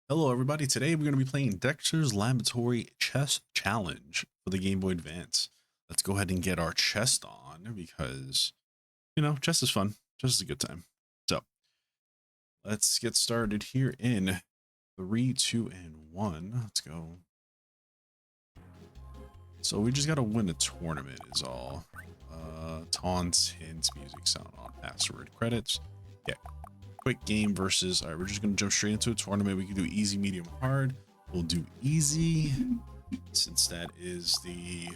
Hello everybody, today we're going to be playing Dexter's Laboratory Chess Challenge for the Game Boy Advance. Let's go ahead and get our chest on because, chess is fun. Chess is a good time. So, let's get started here in 3, 2, and 1. Let's go. So we just got to win a tournament is all. Taunts, hints, music, sound on, password, credits. Yeah. Quick game versus, all right, we're just gonna jump straight into a tournament. We can do easy, medium, hard. We'll do easy since that is the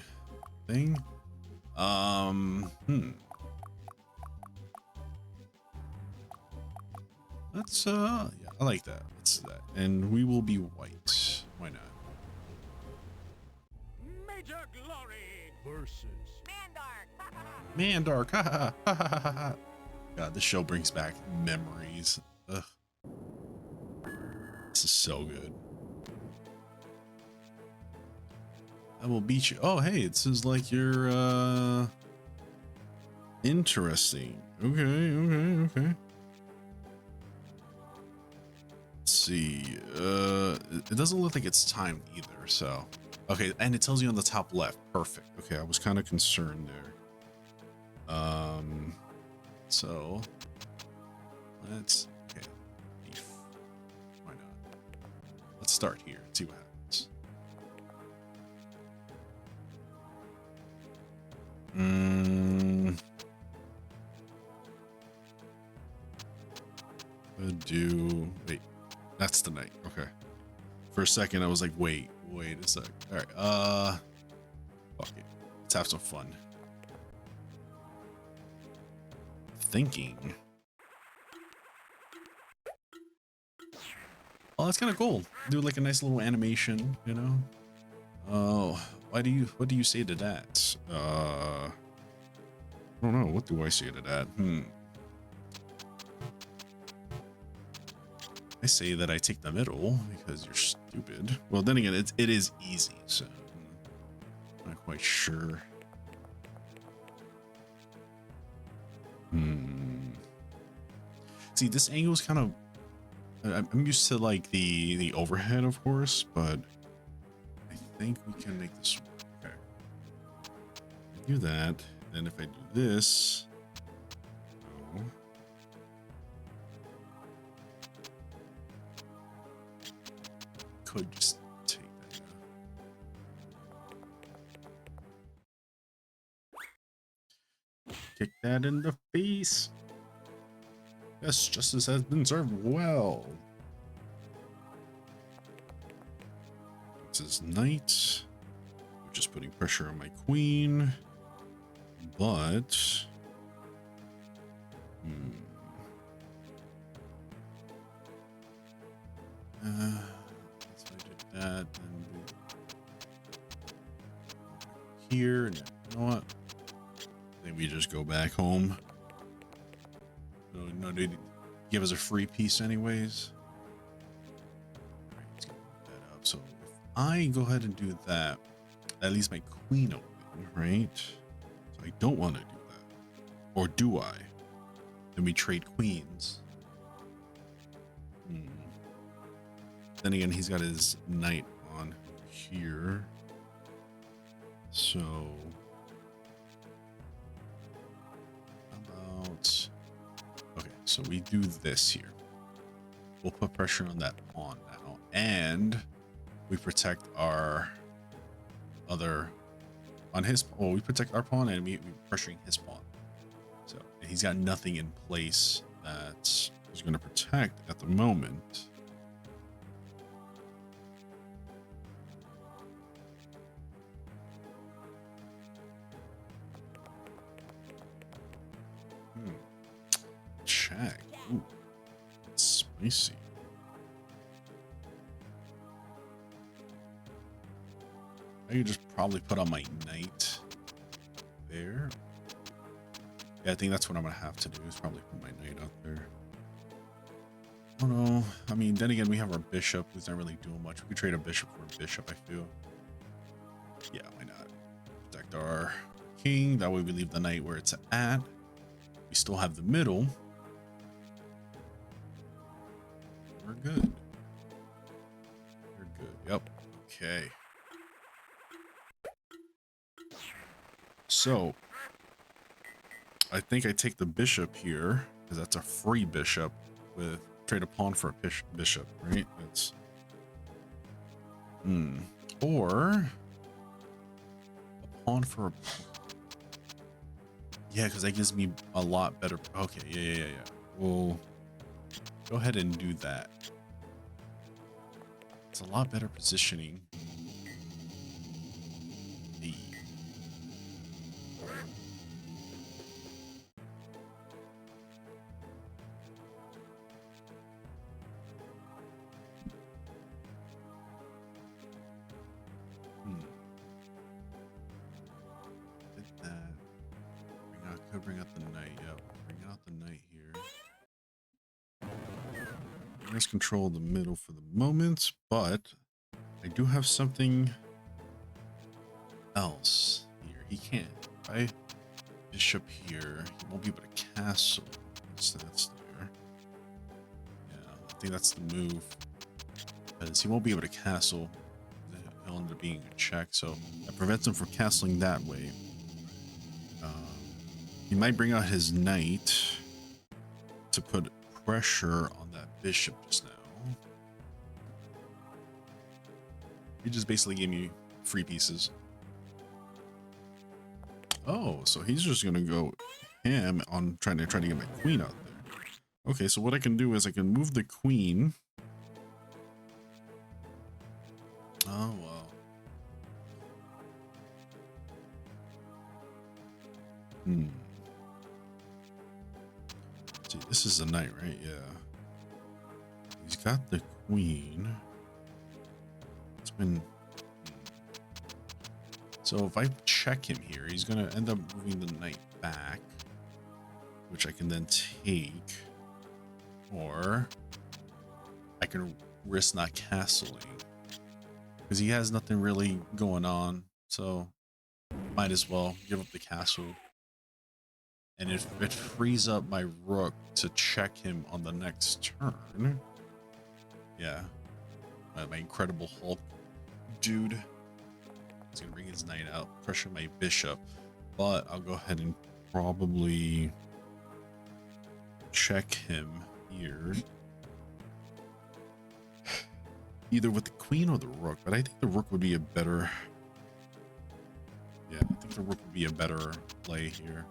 thing. Let's yeah, I like that. Let's do that. And we will be white. Why not? Major glory versus Mandark. God, this show brings back memories. Ugh. This is so good. I will beat you. Oh, hey, it says like you're interesting. Okay. Let's see. It doesn't look like it's timed either, so okay, and it tells you on the top left. Perfect. Okay, I was kind of concerned there. So let's beef. Why not? Let's start here and see what happens. Wait, that's the night. Okay. For a second I was like, wait a sec. All right, fuck it. Let's have some fun. Thinking. Oh, that's kind of cool. Do like a nice little animation, you know? Oh, what do you say to that? I don't know. What do I say to that? I say that I take the middle because you're stupid. Well, then again, it is easy, so I'm not quite sure. See, this angle is kind of. I'm used to like the overhead, of course, but I think we can make this work. Okay. I do that, then if I do this, oh. Could just take that. Kick that in the face. Yes, justice has been served well. This is knight. I'm just putting pressure on my queen. But so I did that and here. And you know what? I think we just go back home. No, they give us a free piece anyways. All right, let's get that up. So if I go ahead and do that, at least my queen open, right? So I don't want to do that. Or do I? Then we trade queens. Then again, he's got his knight on here. So about... Okay, so we do this here. We'll put pressure on that pawn now, and we protect our other on his. Oh, we protect our pawn, and we're pressuring his pawn. So and he's got nothing in place that he's going to protect at the moment. Check. Ooh, it's spicy. I could just probably put on my knight there. Yeah, I think that's what I'm gonna have to do is probably put my knight out there. Oh no, I mean, then again, we have our bishop who's not really doing much. We could trade a bishop for a bishop, I feel. Yeah, why not? Protect our king. That way we leave the knight where it's at. We still have the middle. We're good. Okay. So, I think I take the bishop here, because that's a free bishop, with trade a pawn for a bishop, right? That's... Or... a pawn for a... Yeah, because that gives me a lot better... Okay, yeah. We'll go ahead and do that. It's a lot better positioning. Bring out the knight. Yep, bring out the knight here. Let's control the middle for the moment, but I do have something else here. He can't, right? Bishop here. He won't be able to castle. That's there. Yeah, I think that's the move. Because he won't be able to castle. He'll end up being a check, so that prevents him from castling that way. He might bring out his knight to put pressure on that bishop just now. He just basically gave me free pieces. Oh, so he's just gonna go ham on trying to get my queen out there. Okay, so what I can do is I can move the queen. Oh wow. See, this is a knight, right? Yeah. He's got the queen. It's been... So if I check him here, he's going to end up moving the knight back, which I can then take. Or I can risk not castling, because he has nothing really going on. So might as well give up the castle. And if it frees up my rook to check him on the next turn, yeah, my incredible Hulk dude, he's gonna bring his knight out, pressure my bishop, but I'll go ahead and probably check him here, either with the queen or the rook. But I think the rook would be a better, yeah, I think the rook would be a better play here.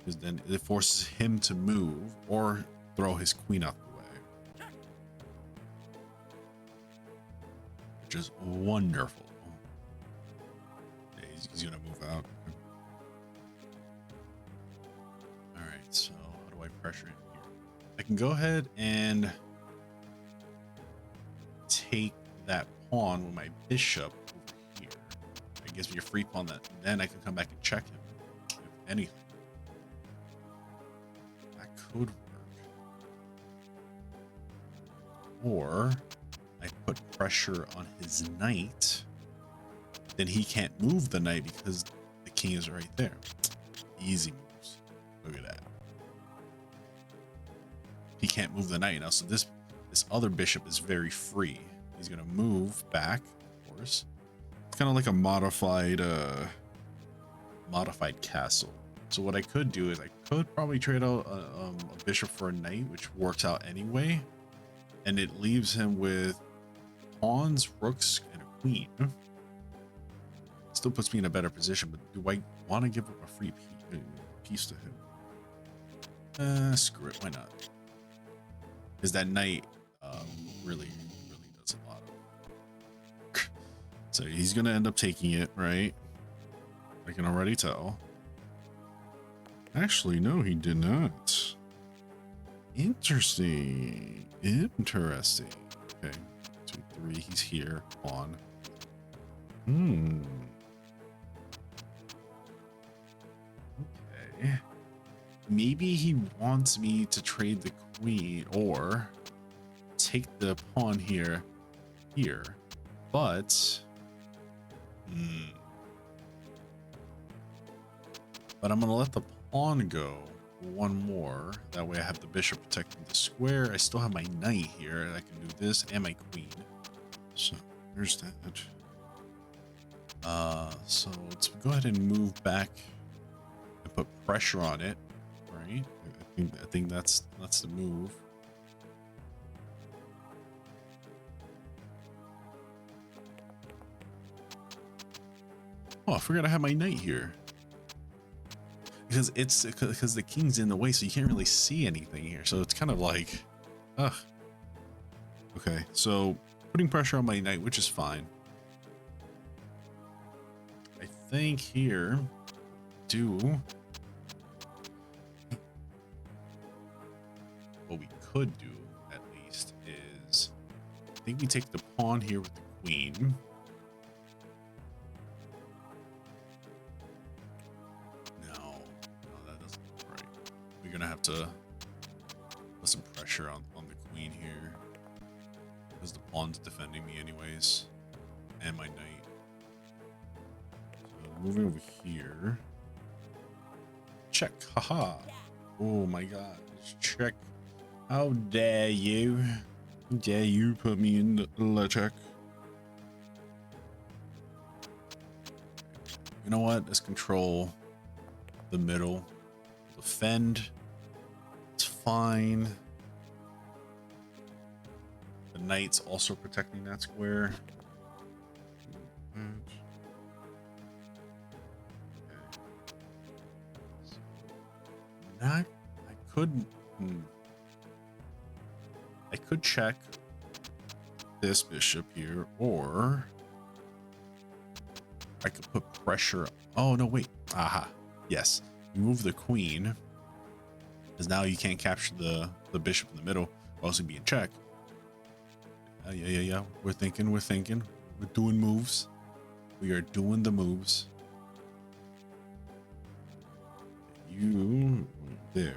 Because then it forces him to move or throw his queen out the way, which is wonderful. Yeah, he's gonna move out. All right, so how do I pressure him here? I can go ahead and take that pawn with my bishop over here. It gives me a free pawn that then I can come back and check him, if anything. Could work. Or I put pressure on his knight, then he can't move the knight because the king is right there. Easy moves. Look at that. He can't move the knight now, so this other bishop is very free. He's gonna move back, of course. It's kind of like a modified castle. So what I could do is I could probably trade out a bishop for a knight, which works out anyway, and it leaves him with pawns, rooks, and a queen. Still puts me in a better position, but do I want to give up a free piece to him? Screw it, why not? Because that knight really does a lot of... So he's gonna end up taking it, right? I can already tell. Actually, no, he did not. Interesting. Interesting. Okay. 2, 3. He's here. On. Okay. Maybe he wants me to trade the queen or take the pawn here. But... But I'm going to let the pawn go one more. That way I have the bishop protecting the square. I still have my knight here, and I can do this and my queen. So there's that. So let's go ahead and move back and put pressure on it, right? I think that's the move. Oh, I forgot I have my knight here. Because the king's in the way, so you can't really see anything here. So it's kind of like, ugh. Okay, so putting pressure on my knight, which is fine. I think here, what we could do at least is, I think we take the pawn here with the queen. No, that doesn't look right. We're gonna have to put some pressure on the queen here, because the pawn's defending me anyways, and my knight. So moving over here. Check, haha. Oh my god, check. How dare you? How dare you put me in the check? You know what? Let's control the middle. Defend. It's fine. The knight's also protecting that square. I could check this bishop here, or I could put pressure. Oh no, wait. Aha. Yes. You move the queen, because now you can't capture the bishop in the middle, or else it'd be in check. Yeah. We're thinking. We're doing moves. We are doing the moves. You there.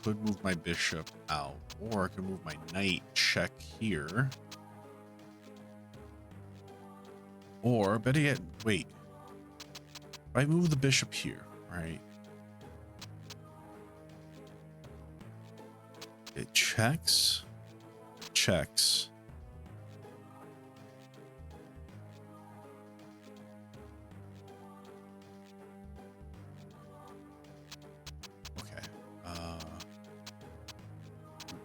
Could move my bishop out, or I could move my knight check here, or better yet, wait, if I move the bishop here, right, it checks.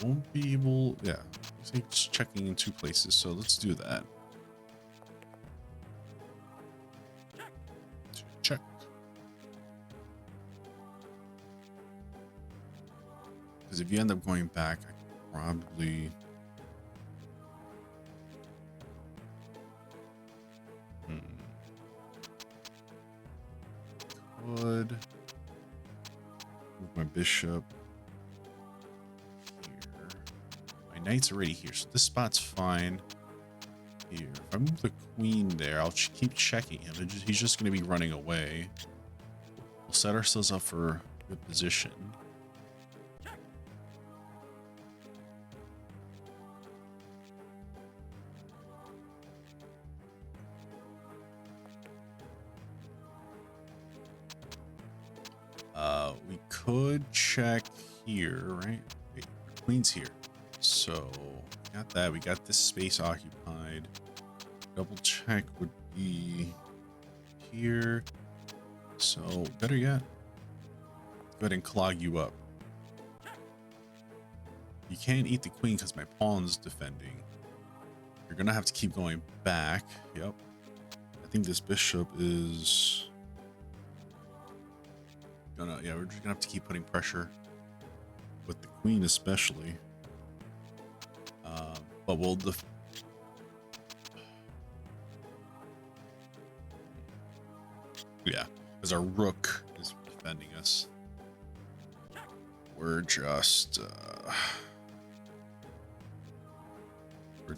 Won't be able, yeah, it's checking in two places, so let's do that. Check. Because if you end up going back, I could probably could move my bishop. Knight's already here, so this spot's fine here. If I move the queen there, I'll keep checking him. He's just going to be running away. We'll set ourselves up for good position. We could check here, right? Wait, the queen's here. So, got that. We got this space occupied. Double check would be here. So, better yet, go ahead and clog you up. You can't eat the queen because my pawn's defending. You're going to have to keep going back. Yep. I think this bishop is gonna, yeah, we're just gonna have to keep putting pressure with the queen especially. But we'll yeah, because our rook is defending us. We're just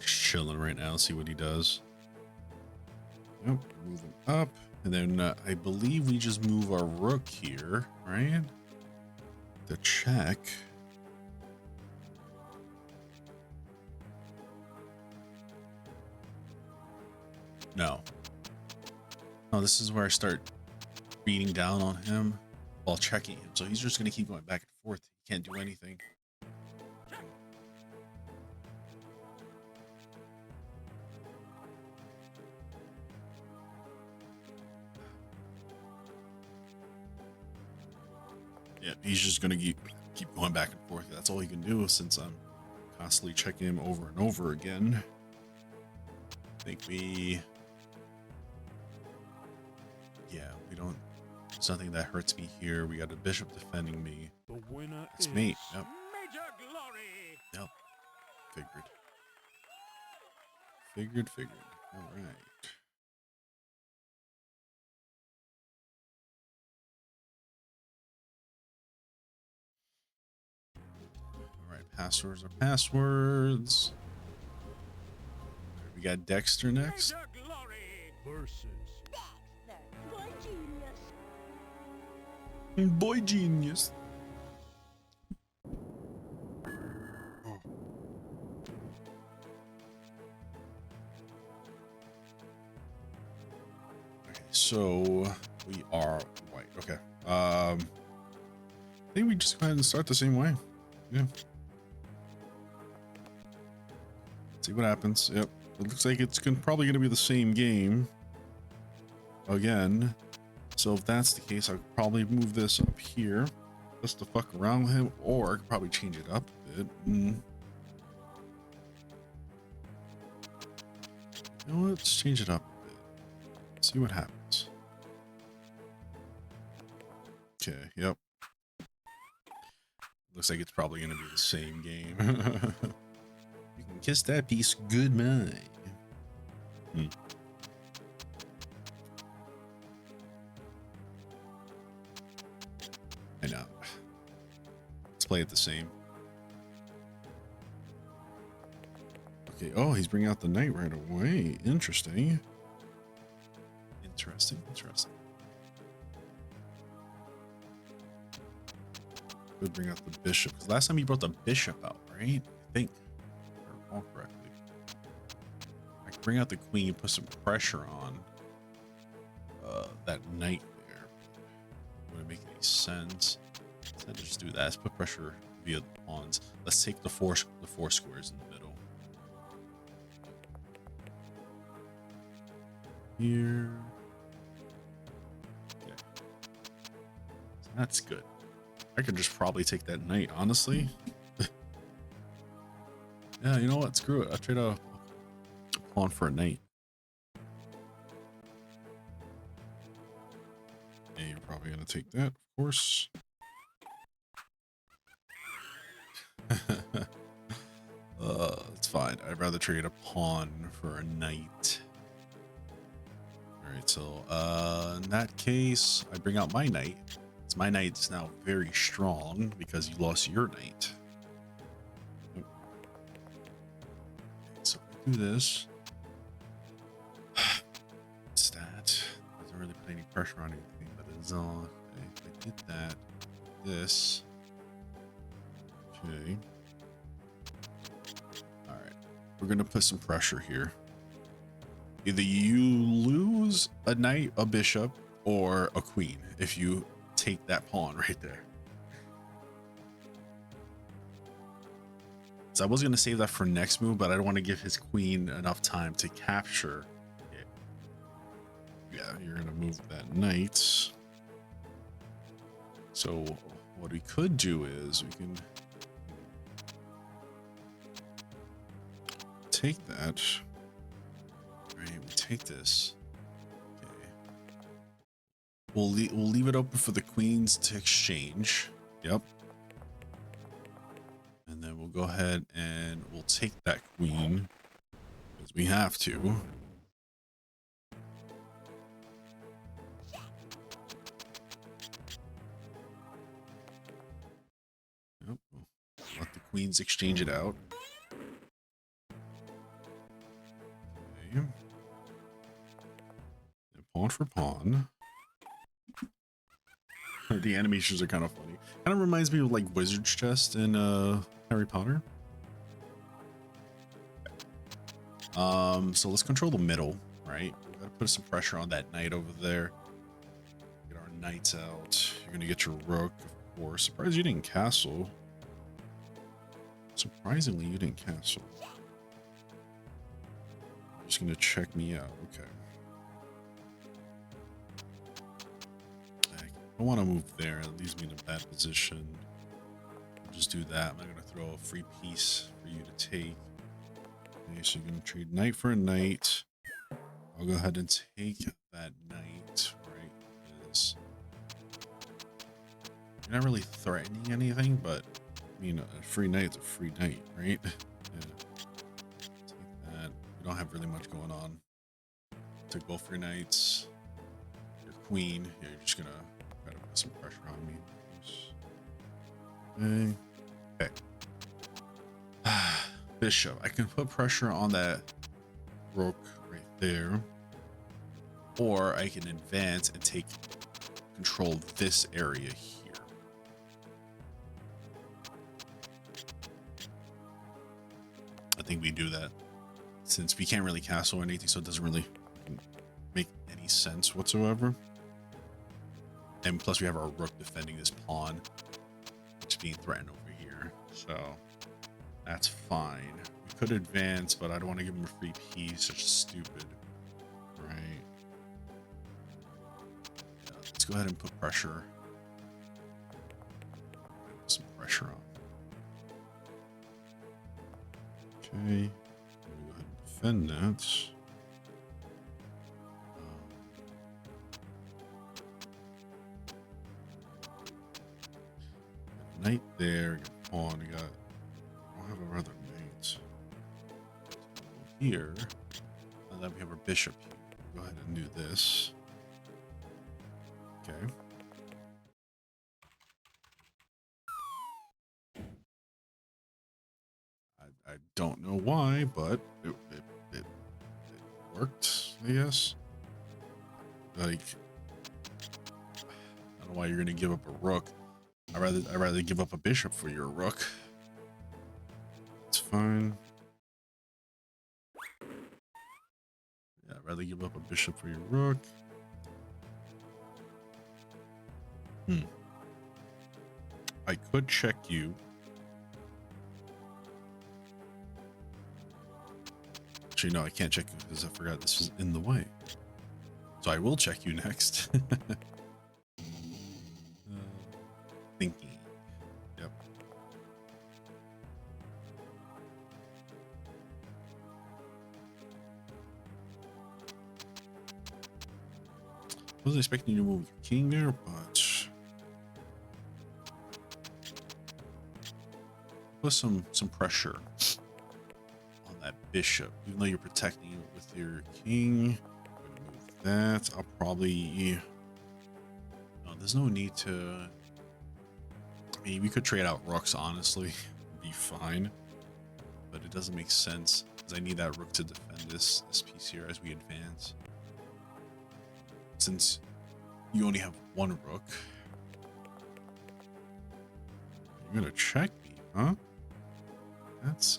chilling right now. See what he does. Yep, moving up, and then I believe we just move our rook here, right? The check. No, this is where I start beating down on him. while checking him. So he's just going to keep going back and forth. He can't do anything. Yeah, he's just going to keep going back and forth. That's all he can do since I'm constantly checking him over and over again. I think we don't. There's nothing that hurts me here. We got a bishop defending me. The winner It's is me. Yep. Major Glory. Yep. Figured. All right. All right. Passwords are passwords. All right, we got Dexter next. Major Glory versus Dexter, boy genius. Boy genius. Okay, so we are white. Okay. I think we just go ahead and start the same way. Yeah. See what happens. Yep. It looks like it's probably going to be the same game again. So if that's the case, I could probably move this up here just to fuck around with him, or I could probably change it up a bit. You know what? Let's change it up a bit. See what happens. Okay, yep. Looks like it's probably going to be the same game. You can kiss that piece goodbye. I know. Let's play it the same. Okay. Oh, he's bringing out the knight right away. Interesting. Interesting. Could bring out the bishop. Because last time he brought the bishop out, right? I think. If I recall correctly. I could bring out the queen, put some pressure on that knight there. Wouldn't make any sense. Instead, just do that. Let's put pressure via the pawns. Let's take the four squares in the middle. Here. Okay. So that's good. I could just probably take that knight, honestly. Yeah, you know what? Screw it. I'll trade a pawn for a knight. Yeah, you're probably going to take that, of course. It's fine. I'd rather trade a pawn for a knight. Alright, so in that case, I bring out my knight. My knight's now very strong because you lost your knight. Okay, so we do this. What's that? Doesn't really put any pressure on anything, but it's all. Okay, if I did that, this. Okay. All right, we're gonna put some pressure here. Either you lose a knight, a bishop, or a queen if you take that pawn right there. So I was going to save that for next move, but I don't want to give his queen enough time to capture it. Yeah, you're going to move that knight. So what we could do is we can take that. Right, we take this. We'll leave it open for the queens to exchange. Yep. And then we'll go ahead and we'll take that queen because we have to. Yep. Let the queens exchange it out. Okay. And pawn for pawn. The animations are kind of funny. Kind of reminds me of like Wizard's Chest in Harry Potter. So let's control the middle, right? We gotta put some pressure on that knight over there. Get our knights out. You're gonna get your rook, of course. Surprised you didn't castle. Surprisingly, you didn't castle. You're just gonna check me out. Okay. I don't want to move there. It leaves me in a bad position. I'll just do that. I'm not gonna throw a free piece for you to take. Okay, so you're gonna trade knight for a knight. I'll go ahead and take that knight right. Because you're not really threatening anything, but I mean, a free knight's a free knight, right? Yeah. Take that. We don't have really much going on. Took both your knights. Your queen. Yeah, you're just gonna try to put some pressure on me. Okay. Bishop. I can put pressure on that rook right there. Or I can advance and take control of this area here. I think we do that since we can't really castle or anything, so it doesn't really make any sense whatsoever. And plus we have our rook defending this pawn, which is being threatened over here. So that's fine. We could advance, but I don't want to give him a free piece. Such stupid. Right. Yeah, let's go ahead and put pressure. Put some pressure on. Okay, go ahead and defend that. Knight there, got pawn, I don't have a other knight. Here, and then we have our bishop here. Go ahead and do this. Okay. I don't know why, but it worked, I guess. Like, I don't know why you're gonna give up a rook. I'd rather give up a bishop for your rook. It's fine. Yeah, I'd rather give up a bishop for your rook. I could check you. Actually, no, I can't check you because I forgot this was in the way. So I will check you next. Thinking. Yep. Wasn't expecting you to move the king there, but put some pressure on that bishop. Even though you're protecting it with your king, I'm gonna move that. I'll probably. No, there's no need to. I mean, we could trade out rooks, honestly, be fine, but it doesn't make sense because I need that rook to defend this piece here as we advance. Since you only have one rook, you're gonna check me, huh? That's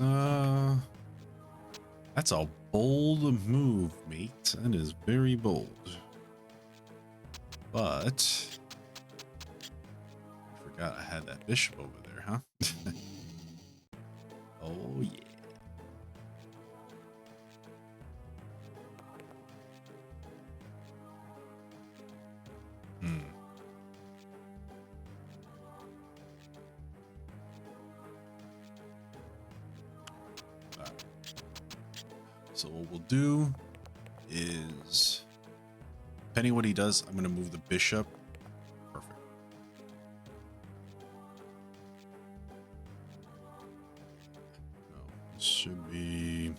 a bold move, mate. That is very bold. But forgot I had that bishop over there, huh? Oh yeah. So what we'll do is, depending on what he does, I'm going to move the bishop. Perfect. No, this should be.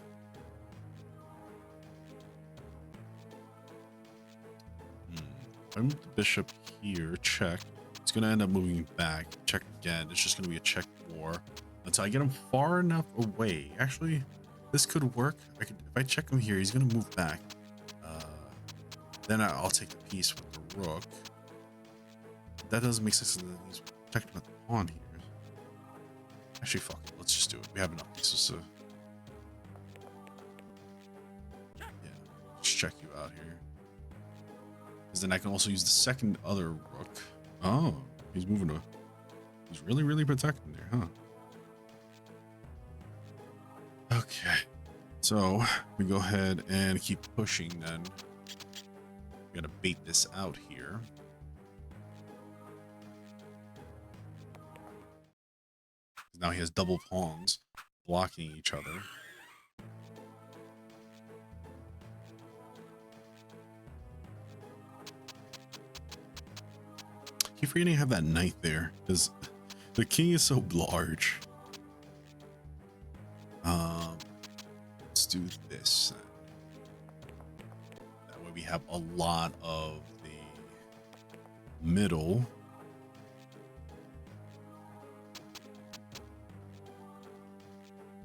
I move the bishop here, check. It's going to end up moving back. Check again. It's just going to be a check war until I get him far enough away. Actually, this could work. If I check him here, he's going to move back. Then I'll take the piece with the rook. That doesn't make sense. He's protecting the pawn here. Actually, fuck it. Let's just do it. We have enough pieces to. Yeah, just check you out here. Because then I can also use the second other rook. Oh, he's moving to... He's really, really protecting there, huh? Okay. So, we go ahead and keep pushing then. We gotta bait this out here. Now he has double pawns blocking each other. Keep forgetting to have that knight there because the king is so large. Let's do this then. That way we have a lot of the middle.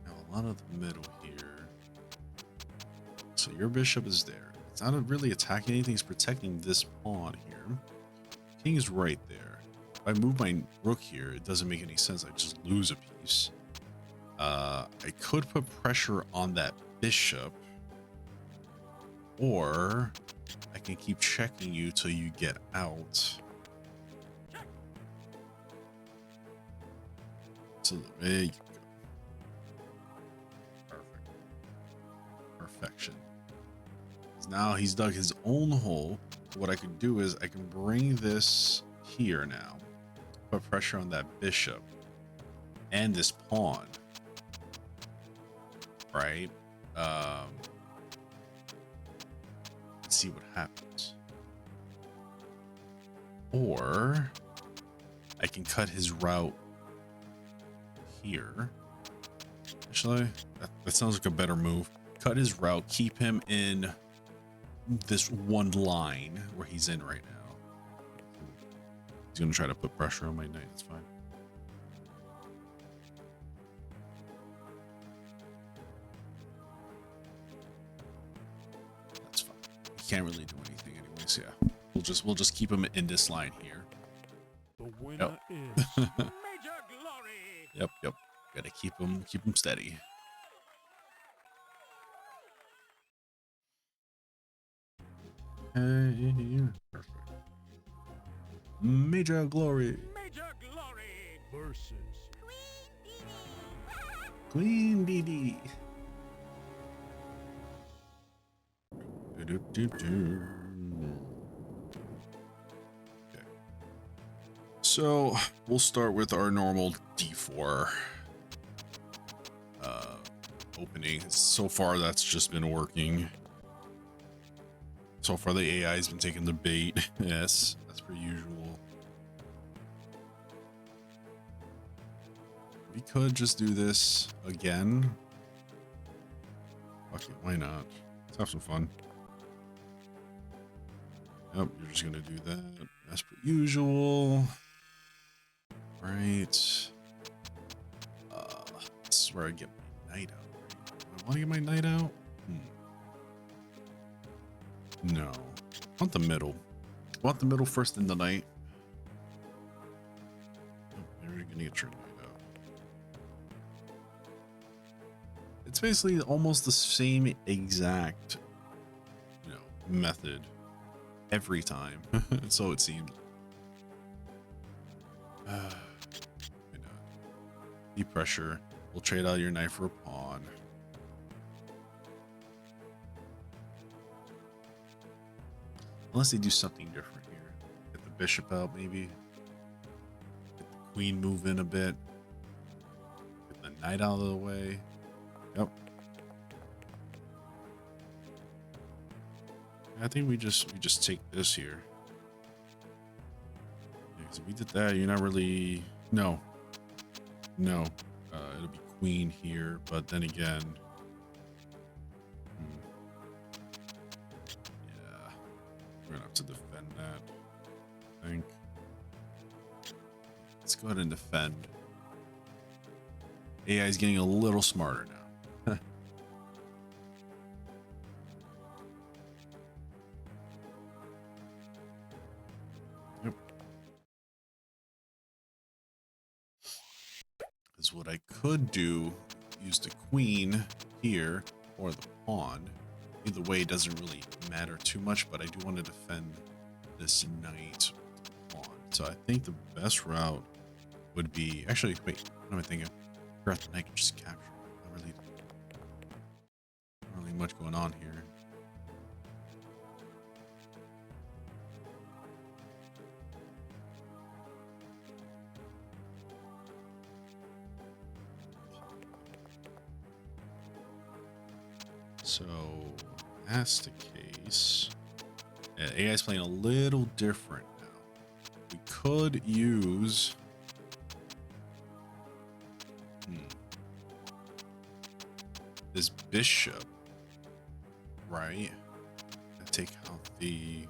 Now a lot of the middle here. So your bishop is there. It's not really attacking anything, it's protecting this pawn here. King is right there. If I move my rook here, it doesn't make any sense. I just lose a piece. I could put pressure on that bishop, or I can keep checking you till you get out. So there you go. Perfect. Perfection. Now he's dug his own hole. What I can do is I can bring this here now, put pressure on that bishop and this pawn, right? Let's see what happens. Or I can cut his route here. Actually, that sounds like a better move. Cut his route, keep him in this one line where he's in right now. He's gonna try to put pressure on my knight. That's fine. That's fine. He can't really do anything anyways. Yeah, we'll just keep him in this line here. The winner is Major Glory. Yep. Gotta keep him steady. Perfect. Major Glory. Major Glory versus Queen Dee Dee. Queen Dee Dee. Okay. So we'll start with our normal D4 opening. So far, that's just been working. So far, the AI has been taking the bait. Yes, that's per usual. We could just do this again. Fuck it, why not? Let's have some fun. Yep, you're just gonna do that as per usual. Right. This is where I get my knight out. Right? Do I want to get my knight out? No. I want the middle. I want the middle first in the night. Oh, you're gonna get your knight out. It's basically almost the same exact, method every time. So it seems. Deep pressure. We'll trade out your knight for a pawn. Unless they do something different here. Get the bishop out, maybe. Get the queen move in a bit. Get the knight out of the way. Yep. I think we just take this here. Yeah, 'cause if we did that, you're not really... No. It'll be queen here, but then again... Yeah. We're gonna have to defend that, I think. Let's go ahead and defend. AI is getting a little smarter now. Yep. Is what I could do, use the queen here or the pawn. Either way, it doesn't really matter too much, but I do want to defend this knight pawn. So I think the best route would be actually wait. What am I thinking? The knight can just capture. Not really much going on here. So, that's the case. Yeah, AI is playing a little different now. We could use. This bishop, right? And take out the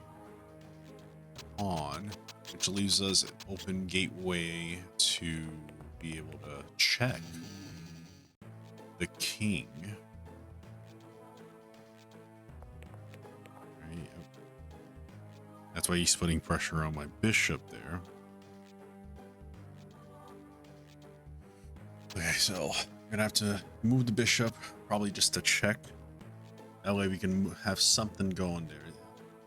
pawn, which leaves us an open gateway to be able to check the king. That's why he's putting pressure on my bishop there. Okay, so I'm gonna have to move the bishop, probably just to check. That way we can have something going there.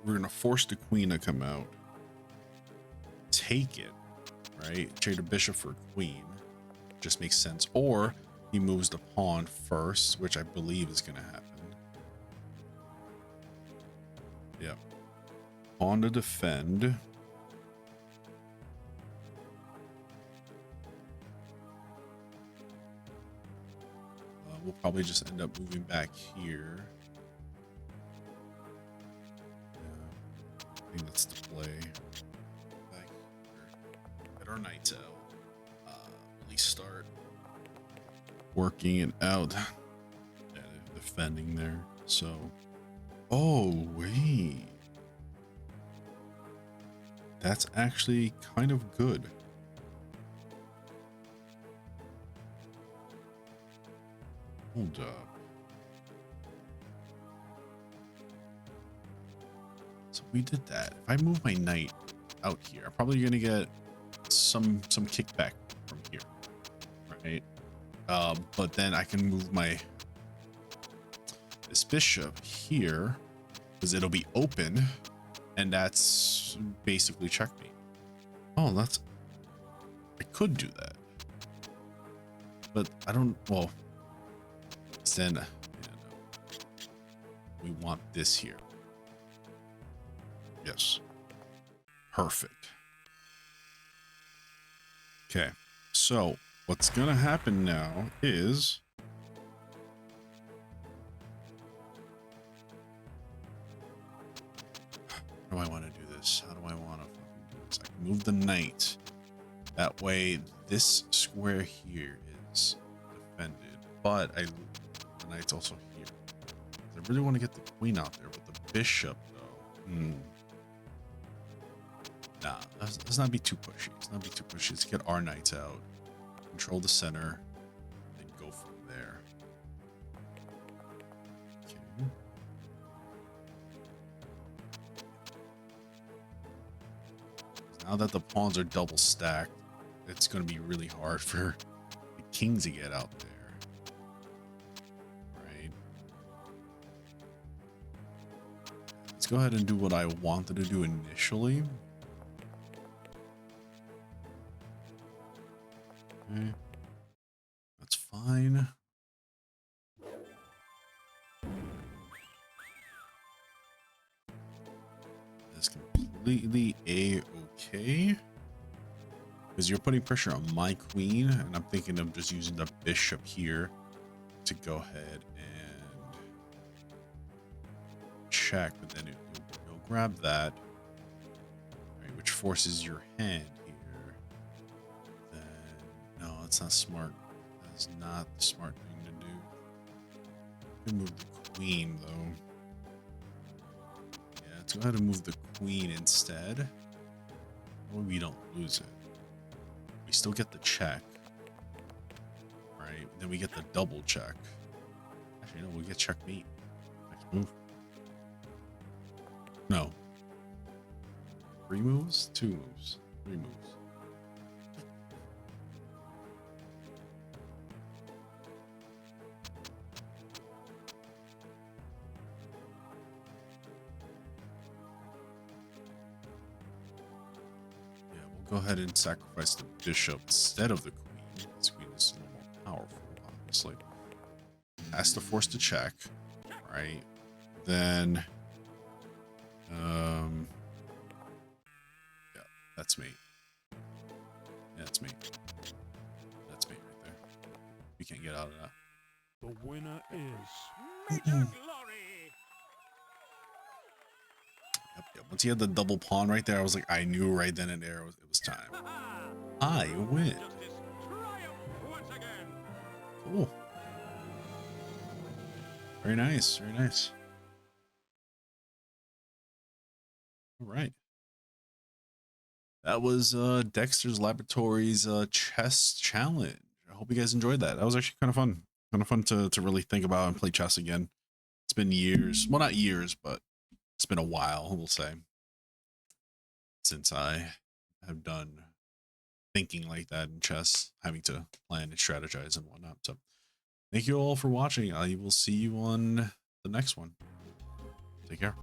We're gonna force the queen to come out. Take it, right? Trade the bishop for queen. Just makes sense. Or he moves the pawn first, which I believe is gonna happen. Yeah. Pawn to defend. We'll probably just end up moving back here. I think that's the play. Back here. Get our knights out. Really start working it out. Yeah, they're defending there. So, oh wait. That's actually kind of good. Hold up. So we did that. If I move my knight out here, I'm probably gonna get some kickback from here, right? But then I can move this bishop here because it'll be open. And that's basically checkmate. Oh, I could do that. But I don't, well, then, no. We want this here. Yes. Perfect. Okay. So what's going to happen now is how do I want to do this? How do I want to do this? I can move the knight. That way, this square here is defended. But the knight's also here. I really want to get the queen out there with the bishop, though. Nah, let's not be too pushy. Let's not be too pushy. Let's get our knights out. Control the center. And go from there. Okay. Now that the pawns are double stacked, it's going to be really hard for the king to get out there. Right? Let's go ahead and do what I wanted to do initially. Okay. That's fine. That's completely a-okay. Because you're putting pressure on my queen, and I'm thinking of just using the bishop here to go ahead and check, but then you'll grab that, right, which forces your hand here. Then, no, that's not smart. That's not the smart thing to do. You can move the queen, though. Yeah, let's go ahead and move the queen instead. That way we don't lose it. We still get the check, right? Then we get the double check. Actually, no, we'll get checkmate. Next move. No. 3 moves? 2 moves. 3 moves. go ahead and sacrifice the bishop instead of the queen. This queen is a little more powerful, obviously. Has to force the check, right? Then, yeah, that's me. Yeah, that's me. That's me right there. You can't get out of that. The winner is Major Glory. Yep. Once he had the double pawn right there, I was like, I knew right then and there it was time. I win. Justice triumph once again. Cool. Very nice. Very nice. All right. That was Dexter's Laboratories chess challenge. I hope you guys enjoyed that. That was actually kind of fun. Kind of fun to really think about and play chess again. It's been years. Well, not years, but it's been a while, we'll say, since I have done thinking like that in chess, having to plan and strategize and whatnot. So thank you all for watching. I will see you on the next one. Take care.